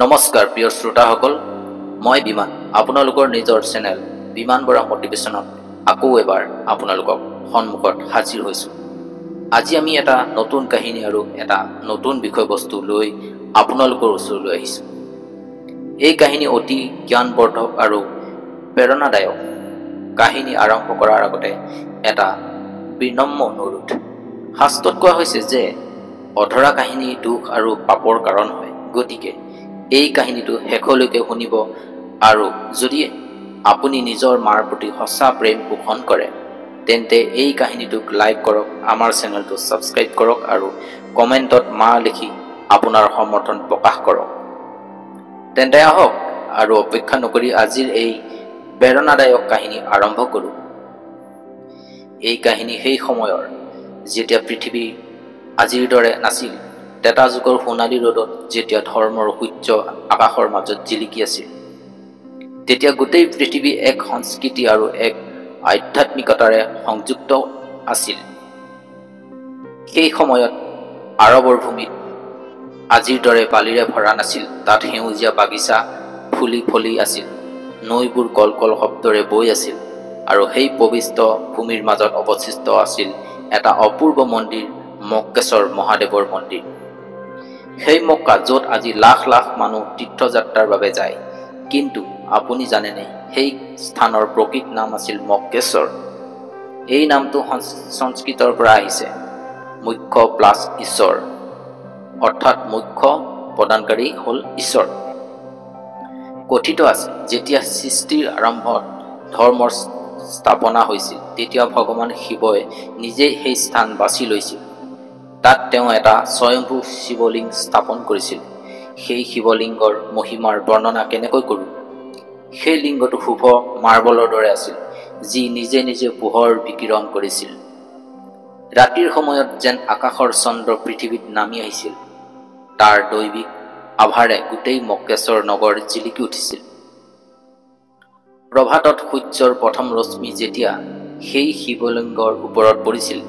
নমস্কাৰ প্ৰিয় শ্ৰোতাসকল, মই বিমান আপোনালোকৰ নিজৰ চেনেল বিমান বৰা মটিভেশ্যনত আকৌ এবাৰ আপোনালোকক সন্মুখত হাজিৰ হৈছোঁ। আজি আমি এটা নতুন কাহিনী আৰু এটা নতুন বিষয়বস্তু লৈ আপোনালোকৰ ওচৰলৈ আহিছোঁ। এই কাহিনী অতি জ্ঞানবৰ্ধক আৰু প্ৰেৰণাদায়ক। কাহিনী আৰম্ভ কৰাৰ আগতে এটা বিনম্ৰ অনুৰোধ। শাস্ত্ৰত কোৱা হৈছে যে অধৰা কাহিনী দুখ আৰু পাপৰ কাৰণ হয়। গতিকে এই কাহিনীটো শেষলৈকে শুনিব আৰু যদি আপুনি নিজৰ মাৰ প্ৰতি সঁচা প্ৰেম পোষণ কৰে তেন্তে এই কাহিনীটোক লাইক কৰক, আমাৰ চেনেলটো ছাবস্ক্ৰাইব কৰক আৰু কমেণ্টত মা লিখি আপোনাৰ সমৰ্থন প্ৰকাশ কৰক। তেন্তে আহক আৰু অপেক্ষা নকৰি আজিৰ এই প্ৰেৰণাদায়ক কাহিনী আৰম্ভ কৰোঁ। এই কাহিনী সেই সময়ৰ যেতিয়া পৃথিৱী আজিৰ দৰে নাছিল। তেতা যুগৰ সোণালী ৰ'দত যেতিয়া ধৰ্মৰ সূৰ্য আকাশৰ মাজত জিলিকি আছিল, তেতিয়া গোটেই পৃথিৱী এক সংস্কৃতি আৰু এক আধ্যাত্মিকতাৰে সংযুক্ত আছিল। সেই সময়ত আৰৱৰ ভূমিত আজিৰ দৰে বালিৰে ভৰা নাছিল। তাত সেউজীয়া বাগিচা ফুলি ফলি আছিল, নৈবোৰ কলকল শব্দৰে বৈ আছিল আৰু সেই পবিত্ৰ ভূমিৰ মাজত অৱস্থিত আছিল এটা অপূৰ্ব মন্দিৰ, মক্কেশ্বৰ মহাদেৱৰ মন্দিৰ। সেই মক্কা য'ত আজি লাখ লাখ মানুহ তীৰ্থযাত্ৰাৰ বাবে যায়। কিন্তু আপুনি জানেনে, সেই স্থানৰ প্ৰকৃত নাম আছিল মক্কেশ্বৰ। এই নামটো সংস্কৃতৰ পৰা আহিছে, মুখ্য প্লাছ ঈশ্বৰ, অৰ্থাৎ মুখ্য প্ৰদানকাৰী হ'ল ঈশ্বৰ। কথিত আছে যেতিয়া সৃষ্টিৰ আৰম্ভত ধৰ্মৰ স্থাপনা হৈছিল তেতিয়া ভগৱান শিৱই নিজেই সেই স্থান বাছি লৈছিল। তাত তেওঁ এটা স্বয়ম্ভূ শিৱলিংগ স্থাপন কৰিছিল। সেই শিৱলিংগৰ মহিমাৰ বৰ্ণনা কেনেকৈ কৰোঁ? সেই লিংগটো শুভ মাৰ্বলৰ দৰে আছিল, যি নিজে নিজে পোহৰ বিকিৰণ কৰিছিল। ৰাতিৰ সময়ত যেন আকাশৰ চন্দ্ৰ পৃথিৱীত নামি আহিছিল। তাৰ দৈবিক আভাৰে গোটেই মক্কেশ্বৰ নগৰ জিলিকি উঠিছিল। প্ৰভাতত সূৰ্যৰ প্ৰথম ৰশ্মি যেতিয়া সেই শিৱলিংগৰ ওপৰত পৰিছিল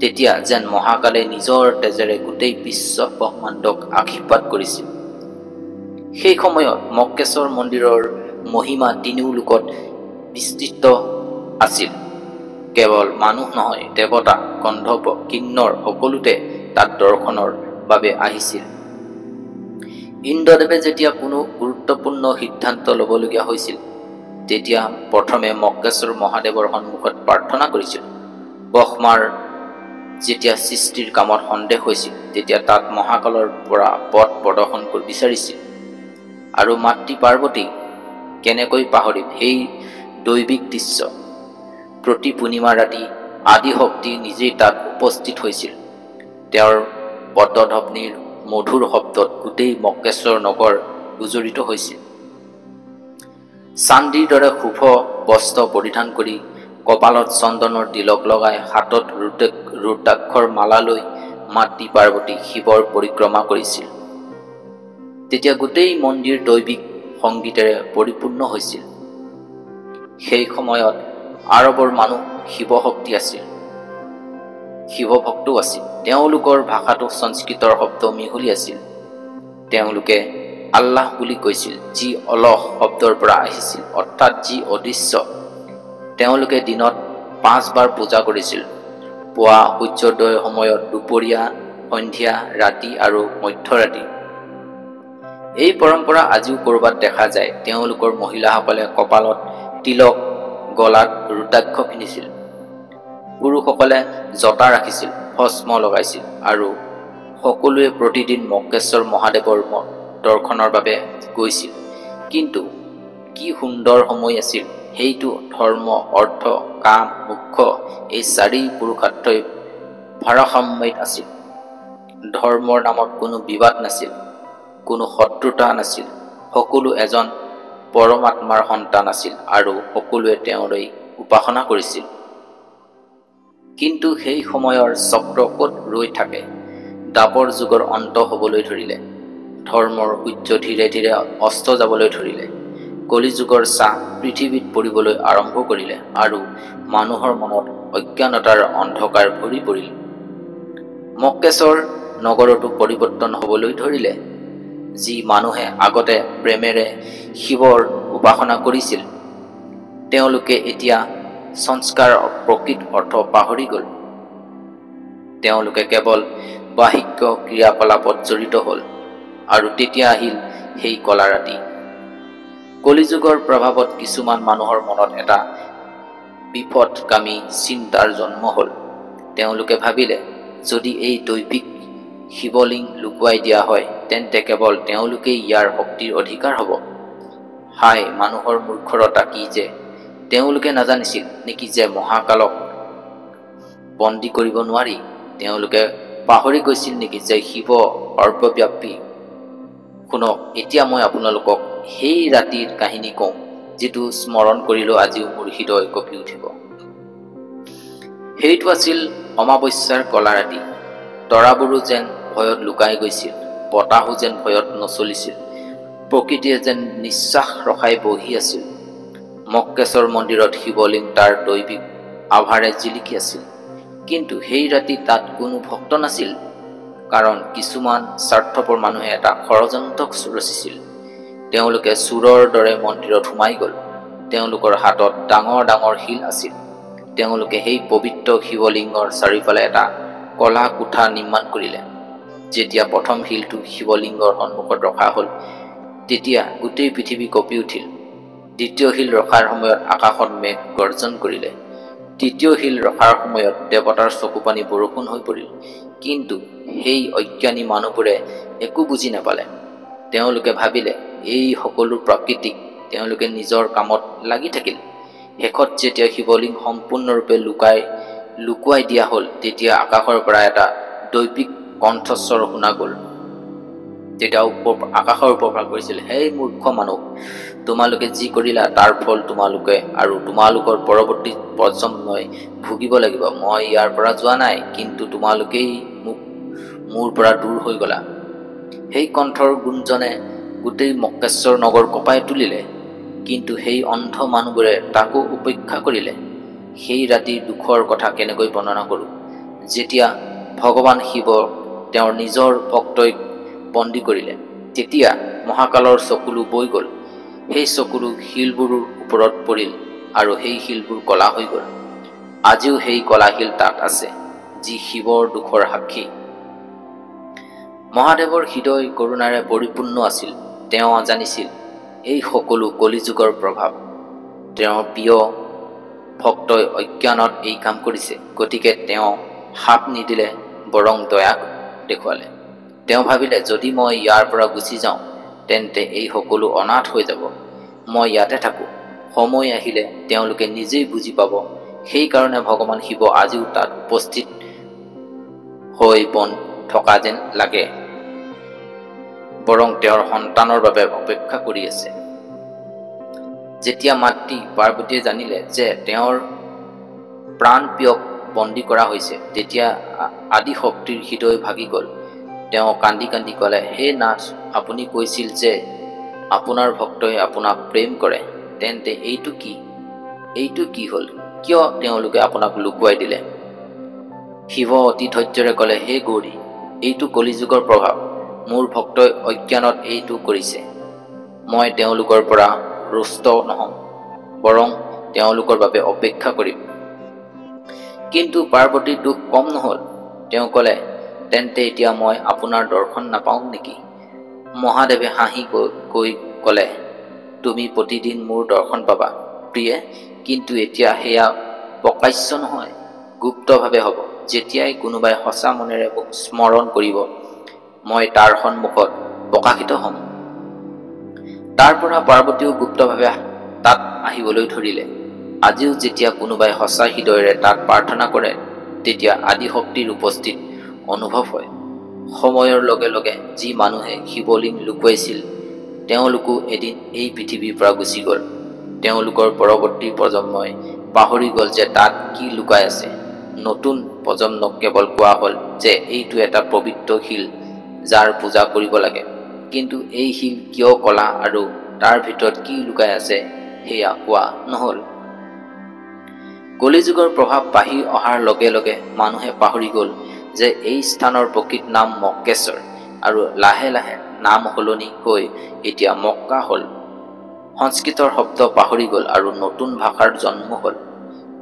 তেতিয়া যেন মহাকালে নিজৰ তেজেৰে গোটেই বিশ্ব ব্ৰহ্মাণ্ডক আশীৰ্বাদ কৰিছিল। সেই সময়ত মক্কেশ্বৰ মন্দিৰৰ মহিমা তিনিও লোকত বিস্তৃত আছিল। কেৱল মানুহ নহয়, দেৱতা, গন্ধৰ্ব, কিন্নৰ সকলোতে তাত দৰ্শনৰ বাবে আহিছিল। ইন্দ্ৰদেৱে যেতিয়া কোনো গুৰুত্বপূৰ্ণ সিদ্ধান্ত ল'বলগীয়া হৈছিল তেতিয়া প্ৰথমে মক্কেশ্বৰ মহাদেৱৰ সন্মুখত প্ৰাৰ্থনা কৰিছিল। ব্ৰহ্মাৰ যেতিয়া সৃষ্টিৰ কামত সন্দেহ হৈছিল তেতিয়া তাত মহাকালৰ পৰা পথ প্ৰদৰ্শন বিচাৰিছিল। আৰু মাতৃ পাৰ্বতী কেনেকৈ পাহৰিল সেই দৈবিক দৃশ্য। প্ৰতি পূৰ্ণিমা ৰাতি আদিশক্তি নিজেই তাত উপস্থিত হৈছিল। তেওঁৰ পদধ্বনিৰ মধুৰ শব্দত গোটেই মক্কেশ্বৰ নগৰ উজ্জৰিত হৈছিল। চান্দিৰ দৰে শুভ বস্ত্ৰ পৰিধান কৰি, কপালত চন্দনৰ তিলক লগাই, হাতত ৰুদ্ৰাক্ষৰ মালা লৈ মাতৃ পাৰ্বতী শিৱৰ পৰিক্ৰমা কৰিছিল। তেতিয়া গোটেই মন্দিৰ দৈবিক সংগীতেৰে পৰিপূৰ্ণ হৈছিল। সেই সময়ত আৰৱৰ মানুহ শিৱভক্তি আছিল, শিৱভক্তও আছিল। তেওঁলোকৰ ভাষাটো সংস্কৃতৰ শব্দ মিহলি আছিল। তেওঁলোকে আল্লাহ বুলি কৈছিল, যি অলহ শব্দৰ পৰা আহিছিল, অৰ্থাৎ যি অদৃশ্য। তেওঁলোকে দিনত 5 বাৰ পূজা কৰিছিল, পুৱা সূৰ্যোদয়ৰ সময়ত, দুপৰীয়া, সন্ধিয়া, ৰাতি আৰু মধ্যৰাতি। এই পৰম্পৰা আজিও ক'ৰবাত দেখা যায়। তেওঁলোকৰ মহিলাসকলে কপালত তিলক, গলাত ৰুদ্ৰাক্ষ পিন্ধিছিল। পুৰুষসকলে জটা ৰাখিছিল, ভস্ম লগাইছিল আৰু সকলোৱে প্ৰতিদিন মক্কেশ্বৰ মহাদেৱৰ দৰ্শনৰ বাবে গৈছিল। কিন্তু কি সুন্দৰ সময় আছিল সেইটো! ধৰ্ম, অৰ্থ, কাম, মোক্ষ এই 4 পুৰুষাৰ্থই ভাৰসাম্যত আছিল। ধৰ্মৰ নামত কোনো বিবাদ নাছিল, কোনো শত্ৰুতা নাছিল। সকলো এজন পৰমাত্মাৰ সন্তান আছিল আৰু সকলোৱে তেওঁৰেই উপাসনা কৰিছিল। কিন্তু সেই সময়ৰ চক্ৰ ক'ত ৰৈ থাকে? দ্বাপৰ যুগৰ অন্ত হ'বলৈ ধৰিলে, ধৰ্মৰ সূৰ্য ধীৰে ধীৰে অস্ত যাবলৈ ধৰিলে, কলি যুগৰ ছাঁ পৃথিৱীত পৰিবলৈ আৰম্ভ কৰিলে আৰু মানুহৰ মনত অজ্ঞানতাৰ অন্ধকাৰ ভৰি পৰিল। মক্কেশ্বৰ নগৰতো পৰিৱৰ্তন হ'বলৈ ধৰিলে। যি মানুহে আগতে প্ৰেমেৰে শিৱৰ উপাসনা কৰিছিল, তেওঁলোকে এতিয়া সংস্কাৰৰ প্ৰকৃত অৰ্থ পাহৰি গ'ল। তেওঁলোকে কেৱল বাহিক্য ক্ৰিয়াকলাপত জড়িত হ'ল, আৰু তেতিয়া আহিল সেই কলা ৰাতি। কলিযুগৰ প্ৰভাৱত কিছুমান মানুহৰ মনত এটা বিপদগামী চিন্তাৰ জন্ম হ'ল। তেওঁলোকে ভাবিলে, যদি এই দৈবিক শিৱলিংগ লুকুৱাই দিয়া হয়, তেন্তে কেৱল তেওঁলোকেই ইয়াৰ শক্তিৰ অধিকাৰ হ'ব। হায়, মানুহৰ মূৰ্খতা কি যে! তেওঁলোকে নাজানিছিল নেকি যে মহাকালক বন্দী কৰিব নোৱাৰি? তেওঁলোকে পাহৰি গৈছিল নেকি যে শিৱ সৰ্বব্যাপী? শুনক, এতিয়া মই আপোনালোকক সেই ৰাতিৰ কাহিনী কওঁ, যিটো স্মৰণ কৰিলেও আজিও মোৰ হৃদয় কঁপি উঠিব। সেইটো আছিল অমাৱস্যাৰ কলা ৰাতি। তৰাবোৰো যেন ভয়ত লুকাই গৈছিল, বতাহো যেন ভয়ত নচলিছিল, প্ৰকৃতিয়ে যেন নিশ্বাস ৰখাই বহি আছিল। মক্কেশ্বৰ মন্দিৰত শিৱলিংগ তাৰ দৈবিক আভাৰে জিলিকি আছিল, কিন্তু সেই ৰাতি তাত কোনো ভক্ত নাছিল। কাৰণ কিছুমান স্বাৰ্থপৰ মানুহে এটা ষড়যন্ত্ৰ ৰচিছিল। তেওঁলোকে চোৰৰ দৰে মন্দিৰত সোমাই গ'ল। তেওঁলোকৰ হাতত ডাঙৰ ডাঙৰ শিল আছিল। তেওঁলোকে সেই পবিত্ৰ শিৱলিংগৰ চাৰিওফালে এটা কলা কোঠা নিৰ্মাণ কৰিলে। যেতিয়া প্ৰথম শিলটো শিৱলিংগৰ সন্মুখত ৰখা হ'ল, তেতিয়া গোটেই পৃথিৱী কঁপি উঠিল। দ্বিতীয় শিল ৰখাৰ সময়ত আকাশত মেঘ গৰ্জন কৰিলে। তৃতীয় শিল ৰখাৰ সময়ত দেৱতাৰ চকুপানী বৰষুণ হৈ পৰিল। কিন্তু সেই অজ্ঞানী মানুহবোৰে একো বুজি নাপালে। তেওঁলোকে ভাবিলে এই সকলো প্ৰাকৃতিক। তেওঁলোকে নিজৰ কামত লাগি থাকিল। শেষত যেতিয়া শিৱলিংগ সম্পূৰ্ণৰূপে লুকুৱাই দিয়া হ'ল, তেতিয়া আকাশৰ পৰা এটা দৈবিক কণ্ঠস্বৰ শুনা গ'ল। তেতিয়া আকাশৰ ওপৰৰ পৰা কৈছিল, হে মূৰ্খ মানুহ, তোমালোকে যি কৰিলা তাৰ ফল তোমালোকে আৰু তোমালোকৰ পৰৱৰ্তী প্ৰজন্মই ভুগিব লাগিব। মই ইয়াৰ পৰা যোৱা নাই, কিন্তু তোমালোকেই মোৰ পৰা দূৰ হৈ গলা। সেই কণ্ঠৰ গুঞ্জনে গোটেই মক্কেশ্বৰ নগৰ কঁপাই তুলিলে, কিন্তু সেই অন্ধ মানুহবোৰে তাকো উপেক্ষা কৰিলে। সেই ৰাতিৰ দুখৰ কথা কেনেকৈ বৰ্ণনা কৰোঁ। যেতিয়া ভগৱান শিৱ তেওঁৰ নিজৰ ভক্তইক বন্দী কৰিলে, তেতিয়া মহাকালৰ চকুলো বৈ গ'ল। সেই চকুলো শিলবোৰৰ ওপৰত পৰিল আৰু সেই শিলবোৰ কলা হৈ গ'ল। আজিও সেই কলা শিল তাত আছে, যি শিৱৰ দুখৰ সাক্ষী। মহাদেৱৰ হৃদয় কৰুণাৰে পৰিপূৰ্ণ আছিল। তেওঁ জানিছিল এই সকলো কলিযুগৰ প্ৰভাৱ। তেওঁৰ প্ৰিয় ভক্তই অজ্ঞানত এই কাম কৰিছে, গতিকে তেওঁ শাপ নিদিলে, বৰং দয়া দেখুৱালে। তেওঁ ভাবিলে, যদি মই ইয়াৰ পৰা গুচি যাওঁ, তেন্তে এই সকলো অনাথ হৈ যাব। মই ইয়াতে থাকোঁ, সময় আহিলে তেওঁলোকে নিজেই বুজি পাব। সেইকাৰণে ভগৱান শিৱ আজিও তাত উপস্থিত হৈ থকা যেন লাগে, বৰং তেওঁৰ সন্তানৰ বাবে অপেক্ষা কৰি আছে। যেতিয়া মাতৃ পাৰ্বতীয়ে জানিলে যে তেওঁৰ প্ৰাণ প্ৰিয়ক বন্দী কৰা হৈছে, তেতিয়া আদি শক্তিৰ হৃদয় ভাগি গ'ল। তেওঁ কান্দি কান্দি ক'লে, হে নাথ, আপুনি কৈছিল যে আপোনাৰ ভক্তই আপোনাক প্ৰেম কৰে, তেন্তে এইটো কি হ'ল? কিয় তেওঁলোকে আপোনাক লুকুৱাই দিলে? শিৱ অতি ধৈৰ্যৰে ক'লে, হে গৌৰী, এইটো কলিযুগৰ প্ৰভাৱ। মোৰ ভক্তই অজ্ঞানত এইটো কৰিছে। মই তেওঁলোকৰ পৰা ৰুষ্ট নহওঁ, বৰং তেওঁলোকৰ বাবে অপেক্ষা কৰিম। কিন্তু পাৰ্বতীৰ দুখ কম নহ'ল। তেওঁ ক'লে, তেন্তে এতিয়া মই আপোনাৰ দৰ্শন নাপাওঁ নেকি? মহাদেৱে হাঁহি কৈ ক'লে, তুমি প্ৰতিদিন মোৰ দৰ্শন পাবা প্ৰিয়ে, কিন্তু এতিয়া সেয়া প্ৰকাশ্য নহয়, গুপ্তভাৱে হ'ব। যেতিয়াই কোনোবাই সঁচা মনেৰে মোক স্মৰণ কৰিব, মই তাৰ সন্মুখত প্ৰকাশিত হ'ম। তাৰ পৰা পাৰ্বতীও গুপ্তভাৱে তাত আহিবলৈ ধৰিলে। আজিও যেতিয়া কোনোবাই সঁচা হৃদয়েৰে তাত প্ৰাৰ্থনা কৰে, তেতিয়া আদি শক্তিৰ উপস্থিত অনুভৱ হয়। সময়ৰ লগে লগে যি মানুহে শিৱলিংগ লুকুৱাইছিল, তেওঁলোকো এদিন এই পৃথিৱীৰ পৰা গুচি গ'ল। তেওঁলোকৰ পৰৱৰ্তী প্ৰজন্মই পাহৰি গ'ল যে তাত কি লুকাই আছে। নতুন প্ৰজন্মক কেৱল কোৱা হ'ল যে এইটো এটা পবিত্ৰ শিল, যাৰ পূজা কৰিব লাগে। কিন্তু এই শিল কিয় কলা আৰু তাৰ ভিতৰত কি লুকাই আছে, সেয়া কোৱা নহ'ল। কলিযুগৰ প্ৰভাৱ বাঢ়ি অহাৰ লগে লগে মানুহে পাহৰি গ'ল যে এই স্থানৰ প্ৰকৃত নাম মক্কেশ্বৰ, আৰু লাহে লাহে নাম সলনি হৈ এতিয়া মক্কা হ'ল। সংস্কৃতৰ শব্দ পাহৰি গ'ল আৰু নতুন ভাষাৰ জন্ম হ'ল।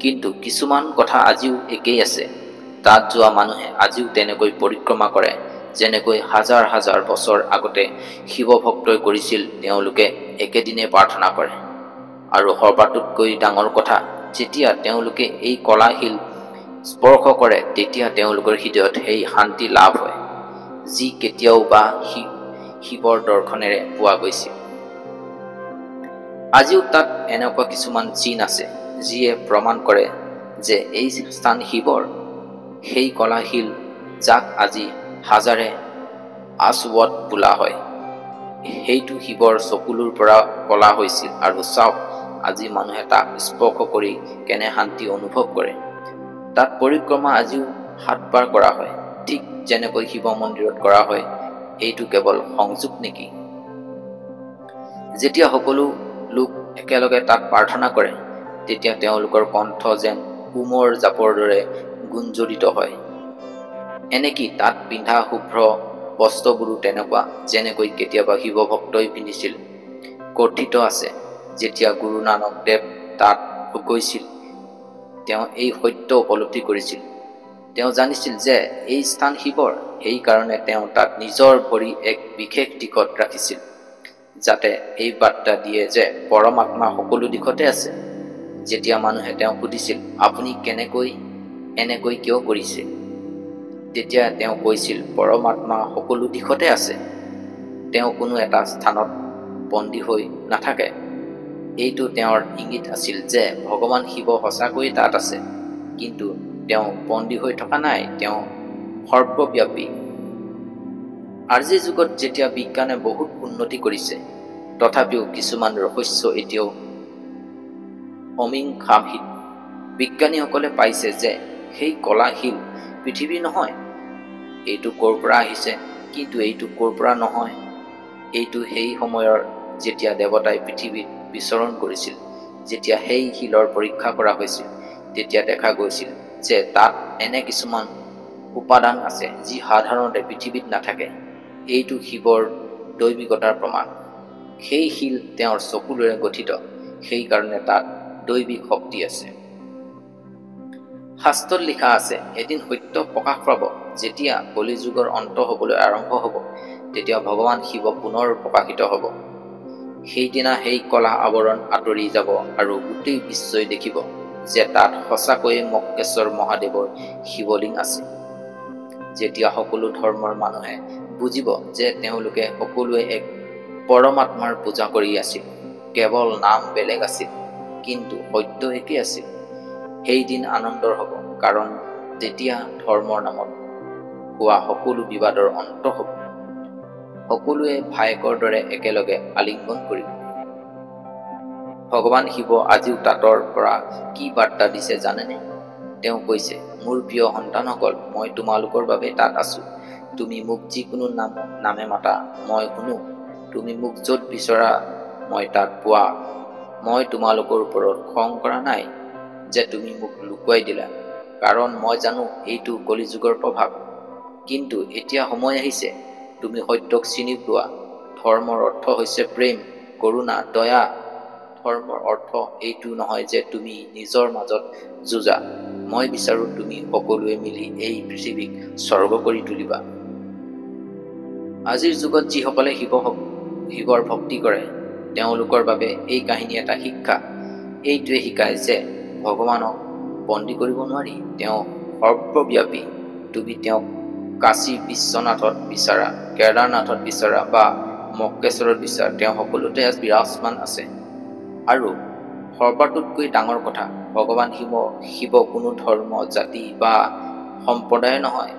কিন্তু কিছুমান কথা আজিও একেই আছে। তাত যোৱা মানুহে আজিও তেনেকৈ পৰিক্ৰমা কৰে, যেনেকৈ হাজাৰ হাজাৰ বছৰ আগতে শিৱ ভক্তই কৰিছিল। তেওঁলোকে একেদিনে প্ৰাৰ্থনা কৰে। আৰু সৰ্বাতোতকৈ ডাঙৰ কথা, যেতিয়া তেওঁলোকে এই কলাশিল স্পৰ্শ কৰে তেতিয়া তেওঁলোকৰ হৃদয়ত সেই শান্তি লাভ হয়, যি কেতিয়াও বা শিৱৰ দৰ্শনেৰে পোৱা গৈছিল। আজিও তাত এনেকুৱা কিছুমান চিন আছে যিয়ে প্ৰমাণ কৰে যে এই স্থান শিৱৰ। সেই কলাশিল যাক আজি হাজাৰে আসৱদ বোলা হয়, সেইটো শিৱৰ চকুলোৰ পৰা কলা হৈছিল। আৰু চাওক, আজি মানুহে তাক স্পৰ্শ কৰি কেনে শান্তি অনুভৱ কৰে। তাত পৰিক্ৰমা আজিও 7 বাৰ কৰা হয়, ঠিক যেনেকৈ শিৱ মন্দিৰত কৰা হয়। এইটো কেৱল সংযোগ নেকি? যেতিয়া সকলো লোক একেলগে তাত প্ৰাৰ্থনা কৰে তেতিয়া তেওঁলোকৰ কণ্ঠ যেন উমৰ জাপৰ দৰে গুঞ্জৰিত হয়। এনেকি তাত পিন্ধা শুভ্ৰ বস্ত্ৰবোৰো তেনেকুৱা যেনেকৈ কেতিয়াবা শিৱ ভক্তই পিন্ধিছিল। কথিত আছে, যেতিয়া গুৰু নানক দেৱ তাত গৈছিল, তেওঁ এই সত্য উপলব্ধি কৰিছিল। তেওঁ জানিছিল যে এই স্থান শিৱৰ। সেইকাৰণে তেওঁ তাত নিজৰ ভৰি এক বিশেষ দিশত ৰাখিছিল, যাতে এই বাৰ্তা দিয়ে যে পৰমাত্মা সকলো দিশতে আছে। যেতিয়া মানুহে তেওঁক সুধিছিল, আপুনি এনেকৈ কিয় কৰিছে, তেতিয়া তেওঁ কৈছিল, পৰমাত্মা সকলো দিশতে আছে। তেওঁ কোনো এটা স্থানত বন্দী হৈ নাথাকে। এইটো তেওঁৰ ইংগিত আছিল যে ভগৱান শিৱ সঁচাকৈয়ে তাত আছে, কিন্তু তেওঁ বন্দী হৈ থকা নাই, তেওঁ সৰ্বব্যাপী। আজিৰ যুগত যেতিয়া বিজ্ঞানে বহুত উন্নতি কৰিছে, তথাপিও কিছুমান ৰহস্য এতিয়াও অমীমাংসিত। বিজ্ঞানীসকলে পাইছে যে সেই কলাশিল পৃথিৱীৰ নহয়। এইটো ক'ৰ পৰা আহিছে, কিন্তু এইটো ক'ৰ পৰা নহয়। এইটো সেই সময়ৰ যেতিয়া দেৱতাই পৃথিৱীত বিচৰণ কৰিছিল। যেতিয়া সেই শিলৰ পৰীক্ষা কৰা হৈছিল, তেতিয়া দেখা গৈছিল যে তাত এনে কিছুমান উপাদান আছে যি সাধাৰণতে পৃথিৱীত নাথাকে। এইটো শিৱৰ দৈবিকতাৰ প্ৰমাণ। সেই শিল তেওঁৰ চকুলোৰে গঠিত, সেইকাৰণে তাত দৈবিক শক্তি আছে। শাস্ত্ৰত লিখা আছে, এদিন সত্য প্ৰকাশ পাব। যেতিয়া কলিযুগৰ অন্ত হ'বলৈ আৰম্ভ হ'ব, তেতিয়া ভগৱান শিৱ পুনৰ প্ৰকাশিত হ'ব। সেইদিনা সেই কলা আৱৰণ আঁতৰি যাব আৰু গোটেই বিশ্বই দেখিব যে তাত সঁচাকৈয়ে মক্কেশ্বৰ মহাদেৱৰ শিৱলিংগ আছে। যেতিয়া সকলো ধৰ্মৰ মানুহে বুজিব যে তেওঁলোকে সকলোৱে এক পৰমাত্মাৰ পূজা কৰি আছিল, কেৱল নাম বেলেগ আছিল, কিন্তু সত্য একেই আছিল, সেইদিন আনন্দৰ হ'ব। কাৰণ তেতিয়া ধৰ্মৰ নামত হোৱা সকলো বিবাদৰ অন্ত হ'ব। সকলোৱে ভায়েকৰ দৰে একেলগে আলিংগন কৰিব। ভগৱান শিৱ আজিও তাতৰ পৰা কি বাৰ্তা দিছে জানেনে? তেওঁ কৈছে, মোৰ প্ৰিয় সন্তানসকল, মই তোমালোকৰ বাবে তাত আছো। তুমি মোক যিকোনো নামে মাতা, মই শুনো। তুমি মোক য'ত বিচৰা মই তাত পোৱা। মই তোমালোকৰ ওপৰত খং কৰা নাই যে তুমি মোক লুকুৱাই দিলা, কাৰণ মই জানো এইটো কলিযুগৰ প্ৰভাৱ। কিন্তু এতিয়া সময় আহিছে তুমি সত্যক চিনি পোৱা। ধৰ্মৰ অৰ্থ হৈছে প্ৰেম, কৰুণা, দয়া। ধৰ্মৰ অৰ্থ এইটো নহয় যে তুমি নিজৰ মাজত যুঁজা। মই বিচাৰো তুমি সকলোৱে মিলি এই পৃথিৱীক স্বৰ্গ কৰি তুলিবা। আজিৰ যুগত যিসকলে শিৱৰ ভক্তি কৰে, তেওঁলোকৰ বাবে এই কাহিনী এটা শিক্ষা। এইটোৱে শিকায় যে ভগৱানক বন্দী কৰিব নোৱাৰি, তেওঁ সৰ্বব্যাপী। তুমি তেওঁক কাশী বিশ্বনাথত বিচাৰা, কেদাৰনাথত বিচাৰা বা মক্কেশ্বৰত বিচাৰা, তেওঁ সকলোতে বিৰাজমান আছে। আৰু সৰ্বাতোতকৈ ডাঙৰ কথা, ভগৱান শিৱ কোনো ধৰ্ম, জাতি বা সম্প্ৰদায়ৰ নহয়,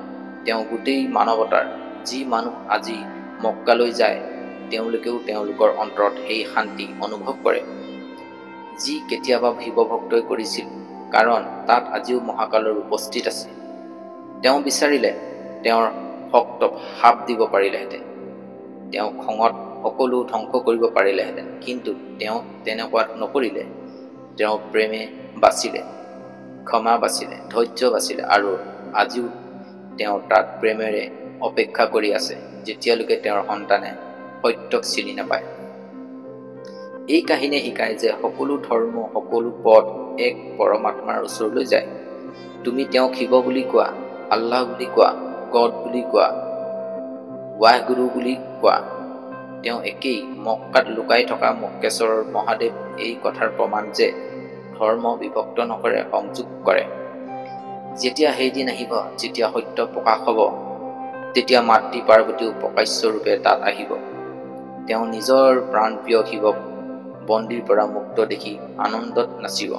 তেওঁ গোটেই মানৱতাৰ। যি মানুহ আজি মক্কালৈ যায়, তেওঁলোকেও তেওঁলোকৰ অন্তৰত সেই শান্তি অনুভৱ কৰে, যি কেতিয়াবা শিৱ ভক্তই কৰিছিল। কাৰণ তাত আজিও মহাকালৰ উপস্থিত আছে। তেওঁ বিচাৰিলে তেওঁৰ ভক্তক শাপ দিব পাৰিলেহেঁতেন, তেওঁ খঙত সকলো ধ্বংস কৰিব পাৰিলেহেঁতেন, কিন্তু তেওঁ তেনেকুৱা নকৰিলে। তেওঁ প্ৰেমে বাচিলে, ক্ষমা বাচিলে, ধৈৰ্য বাচিলে, আৰু আজিও তেওঁ তাত প্ৰেমেৰে অপেক্ষা কৰি আছে, যেতিয়ালৈকে তেওঁৰ সন্তানে সত্যক চিনি নাপায়। এই কাহিনীয়ে শিকায় যে সকলো ধৰ্ম, সকলো পথ এক পৰমাত্মাৰ ওচৰলৈ যায়। তুমি তেওঁক শিৱ বুলি কোৱা, আল্লাহ বুলি কোৱা, গড বুলি কোৱা, ৱাহগুৰু বুলি কোৱা, তেওঁ একেই। মক্কাত লুকাই থকা মক্কেশ্বৰৰ মহাদেৱ এই কথাৰ প্ৰমাণ যে ধৰ্ম বিভক্ত নকৰে, সংযোগ কৰে। যেতিয়া সেইদিন আহিব, যেতিয়া সত্য প্ৰকাশ হ'ব, তেতিয়া মাতৃ পাৰ্বতীও প্ৰকাশ্যৰূপে তাত আহিব। তেওঁ নিজৰ প্ৰাণপ্ৰিয় শিৱক বন্দীৰ পৰা মুক্ত দেখি আনন্দত নাচিব।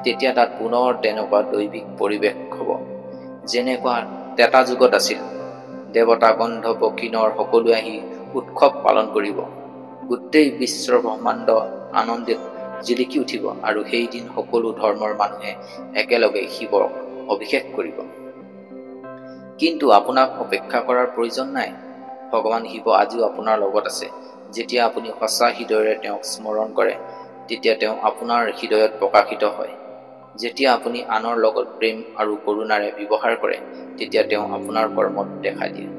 তেতিয়া তাত পুনৰ তেনেকুৱা দৈবিক পৰিৱেশ হ'ব, যেনেকুৱা ত্ৰেতা যুগত আছিল। দেৱতা, গন্ধৰ্ব, কিন্নৰ সকলোৱে আহি উৎসৱ পালন কৰিব। গোটেই বিশ্বৰ ব্ৰহ্মাণ্ড আনন্দিত জিলিকি উঠিব আৰু সেইদিন সকলো ধৰ্মৰ মানুহে একেলগে শিৱক অভিষেক কৰিব। কিন্তু আপোনাক অপেক্ষা কৰাৰ প্ৰয়োজন নাই। ভগৱান শিৱ আজিও আপোনাৰ লগত আছে। যেতিয়া আপুনি সঁচা হৃদয়েৰে তেওঁক স্মৰণ কৰে, তেতিয়া তেওঁ আপোনাৰ হৃদয়ত প্ৰকাশিত হয়। যেতিয়া আপুনি আনৰ লগত প্ৰেম আৰু কৰুণাৰে ব্যৱহাৰ কৰে, তেতিয়া তেওঁ আপোনাৰ কৰ্মত দেখা দিয়ে।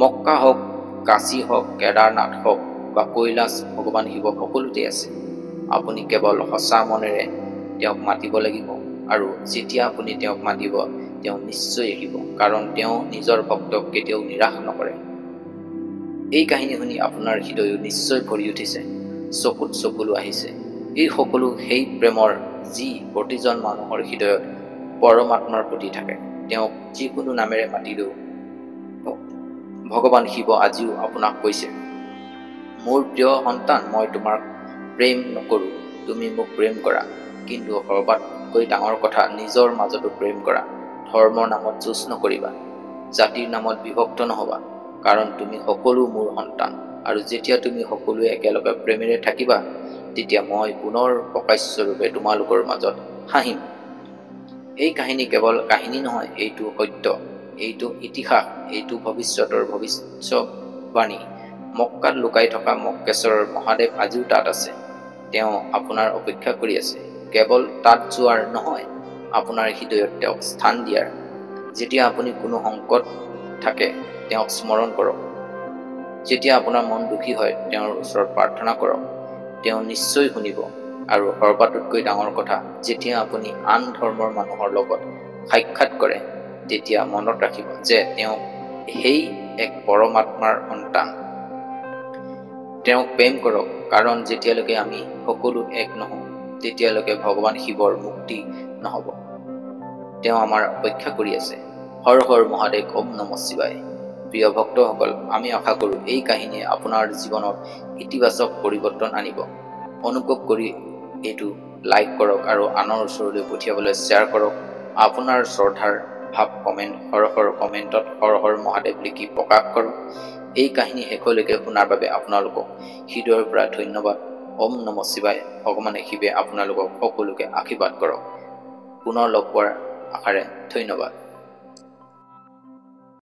মক্কা হওক, কাশী হওক, কেদাৰনাথ হওক বা কৈলাশ, ভগৱান শিৱ সকলোতে আছে। আপুনি কেৱল সঁচা মনেৰে তেওঁক মাতিব লাগিব, আৰু যেতিয়া আপুনি তেওঁক মাতিব, তেওঁ নিশ্চয় আহিব, কাৰণ তেওঁ নিজৰ ভক্তক কেতিয়াও নিৰাশ নকৰে। এই কাহিনী শুনি আপোনাৰ হৃদয়ো নিশ্চয় ভৰি উঠিছে, চকুত চকুলো আহিছে। এই সকলো সেই প্ৰেমৰ যি প্ৰতিজন মানুহৰ হৃদয়ত পৰমাত্মাৰ প্ৰতি থাকে। তেওঁক যিকোনো নামেৰে মাতিলেও ভগৱান শিৱ আজিও আপোনাক কৈছে, মোৰ প্ৰিয় সন্তান, মই তোমাক প্ৰেম নকৰোঁ, তুমি মোক প্ৰেম কৰা। কিন্তু সৰ্বাতকৈ ডাঙৰ কথা, নিজৰ মাজতো প্ৰেম কৰা। ধৰ্মৰ নামত যুঁজ নকৰিবা, জাতিৰ নামত বিভক্ত নহবা, কাৰণ তুমি সকলো মোৰ সন্তান। আৰু যেতিয়া তুমি সকলোৱে একেলগে প্ৰেমেৰে থাকিবা, তেতিয়া মই পুনৰ প্ৰকাশ্যৰূপে তোমালোকৰ মাজত হাঁহিম। এই কাহিনী কেৱল কাহিনী নহয়, এইটো সত্য, এইটো ইতিহাস, এইটো ভৱিষ্যতৰ ভৱিষ্যবাণী। মক্কাত লুকাই থকা মক্কেশ্বৰৰ মহাদেৱ আজিও তাত আছে। তেওঁ আপোনাৰ অপেক্ষা কৰি আছে, কেৱল তাত যোৱাৰ নহয়, আপোনাৰ হৃদয়ত তেওঁক স্থান দিয়াৰ। যেতিয়া আপুনি কোনো সংকট থাকে, তেওঁক স্মৰণ কৰক। যেতিয়া আপোনাৰ মন দুখী হয়, তেওঁৰ ওচৰত প্ৰাৰ্থনা কৰক, তেওঁ নিশ্চয় শুনিব। আৰু সৰ্বাতকৈ ডাঙৰ কথা, যেতিয়া আপুনি আন ধৰ্মৰ মানুহৰ লগত সাক্ষাৎ কৰে, তেতিয়া মনত ৰাখিব যে তেওঁ সেই এক পৰমাত্মাৰ সন্তান। তেওঁক প্ৰেম কৰক, কাৰণ যেতিয়ালৈকে আমি সকলো এক নহওঁ, তেতিয়ালৈকে ভগৱান শিৱৰ মুক্তি নহ'ব। তেওঁ আমাৰ অপেক্ষা কৰি আছে। হৰ হৰ মহাদেৱ, ওম নমঃ শিৱায়। প্ৰিয় ভক্তসকল, আমি আশা কৰোঁ এই কাহিনীয়ে আপোনাৰ জীৱনত ইতিবাচক পৰিৱৰ্তন আনিব। অনুগ্ৰহ কৰি এইটো লাইক কৰক আৰু আনৰ ওচৰলৈ পঠিয়াবলৈ শ্বেয়াৰ কৰক। আপোনাৰ শ্ৰদ্ধাৰ ভাৱ হৰ হৰ কমেণ্টত হৰ হৰ মহাদেৱ লিখি প্ৰকাশ কৰক। এই কাহিনী শেষলৈকে শুনাৰ বাবে আপোনালোকক হৃদয়ৰ পৰা ধন্যবাদ। ওম নমঃ শিৱায়। ভগৱানে শিৱে আপোনালোকক সকলোকে আশীৰ্বাদ কৰক। পুনৰ লগ পোৱাৰ আশাৰে ধন্যবাদ।